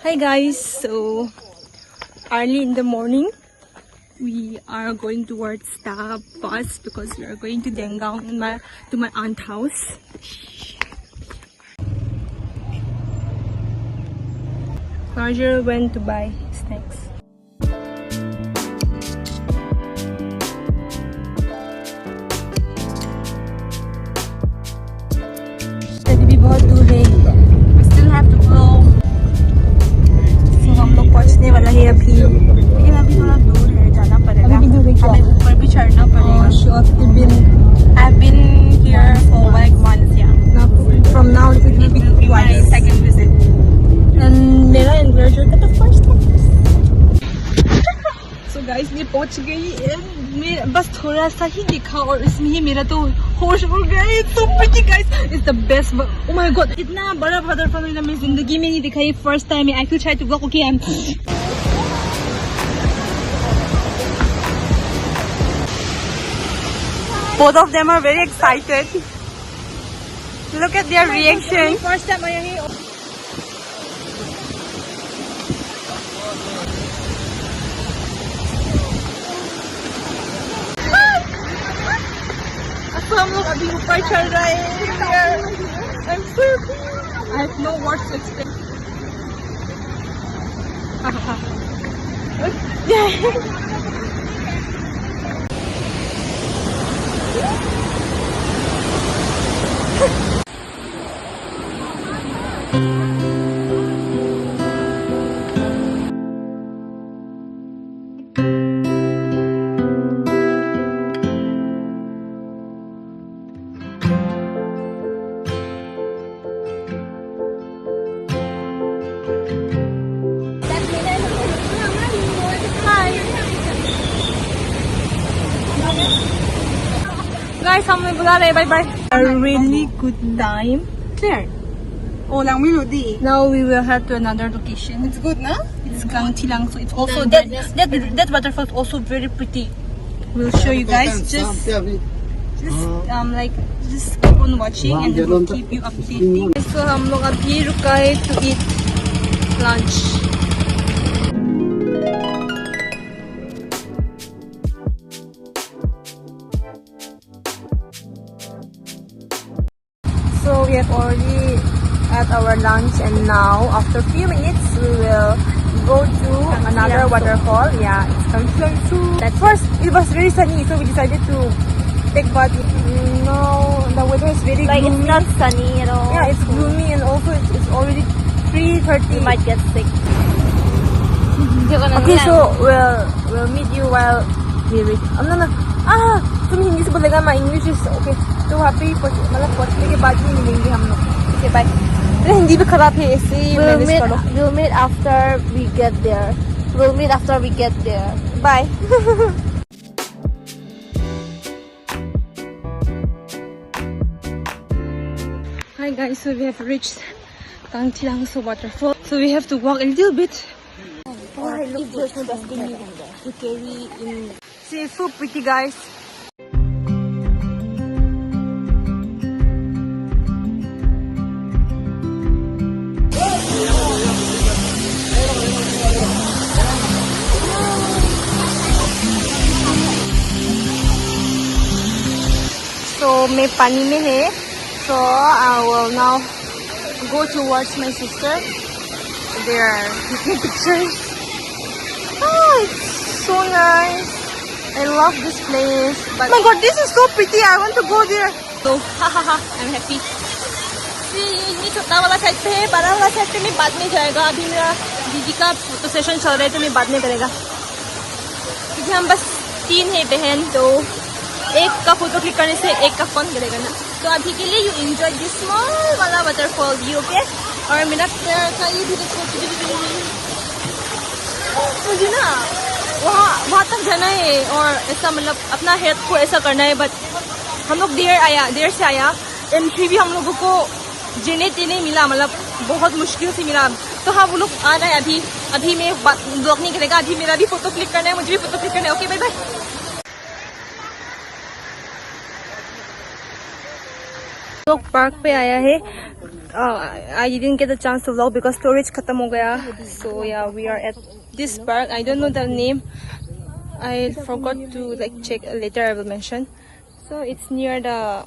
Hi guys, so early in the morning we are going towards the bus because we are going to Dengang to my aunt's house. Roger went to buy snacks. भी बहुत दूर है. We still have to go. So हम लोग पहुंचने वाला है अभी. ये अभी थोड़ा दूर है, जाना पड़ेगा. अभी दूर है क्या? हमें ऊपर भी चढ़ना पड़ेगा. Sure, I've been here for like once, yeah. Now, from now it will be my second visit. And मेरा encourager का तो first time. So guys, मैं पहुंच गई. मैं बस थोड़ा सा ही दिखा और इसमें ही मेरा तो होश उड़ गया. It's so pretty guys. It's the best. Oh my god, इतना बड़ा waterfall मैंने अपनी जिंदगी में नहीं देखा. ये first time I could try to vlog. Okay, I'm. Both of them are very excited. Look at their reaction. First time I am. हम लोग अभी ऊपर चढ़ रहे हैं. I'm so happy. I have no words to explain. Guys, हम लोग बुला रहे. Bye bye. A really good time. Clear. Oh, lang melody. Now we will head to another location. It's good, no? It's Kangthilangso. It's also that waterfall is also very pretty. We'll show you guys. Just keep on watching and then we'll keep you updated. So हम लोग अभी रुका है to eat lunch. So we have already had our lunch and now after a few minutes we will go to another waterfall. Yeah, it's Kangthilangso. At first it was very sunny, so we decided to take bath. Now the weather is very gloomy. It's not sunny at all. Yeah, it's gloomy and also it's already 3:30. You might get sick. Okay, so we'll meet you while we reach. तुम हिंदी से बोलेगा. My English is okay. तो वहाँ पे मतलब पहुँचने के बाद ही मिलेंगे हम लोग. Okay, bye. मेरा हिंदी भी खराब है, ऐसे ही मैनेज करो. We'll meet after we get there. Bye. Hi guys, so we have reached Kangthilangso waterfall. So we have to walk a little bit. Oh, I look so destiny to carry in. See, it's so pretty guys. So मैं पानी में है. So I will now go towards my sister. They are taking pictures. Oh, it's so nice. I love this place. But oh my god, this is so pretty. I want to go there. So I'm happy. See, ये छोटा वाला side पे है, बड़ा वाला side पे मैं बाद में जाएगा. अभी मेरा दीदी का फोटो सेशन चल रहा है तो मैं बाद में करेगा. क्योंकि हम बस 3 है बहन, तो एक का फोटो क्लिक करने से एक का फोन करेगा ना. तो अभी के लिए यू एंजॉय दिस स्मॉल वाला वाटरफॉल व्यू. ओके, और मेरा प्यार का ये भी देखो. मुझे ना वहाँ तक जाना है और ऐसा मतलब अपना हेल्थ को ऐसा करना है. बट हम लोग देर से आया एंड फिर भी हम लोगों को जेने मिला, मतलब बहुत मुश्किल से मिला. तो हाँ, वो लोग आ रहे हैं. अभी मैं ब्लॉग नहीं करेगा. अभी मेरा भी फोटो क्लिक करना है, मुझे भी फोटो क्लिक करना है. Okay, bye bye. लोग पार्क पे आया है. I didn't get a chance to vlog because storage khatam ho gaya. So yeah, we are at this park. I don't know the name. I forgot to like check later. I will mention. So it's near the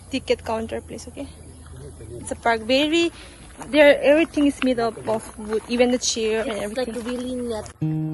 ticket counter place. Okay, it's a park. Everything is made up of wood, even the chair and It's like everything. really net.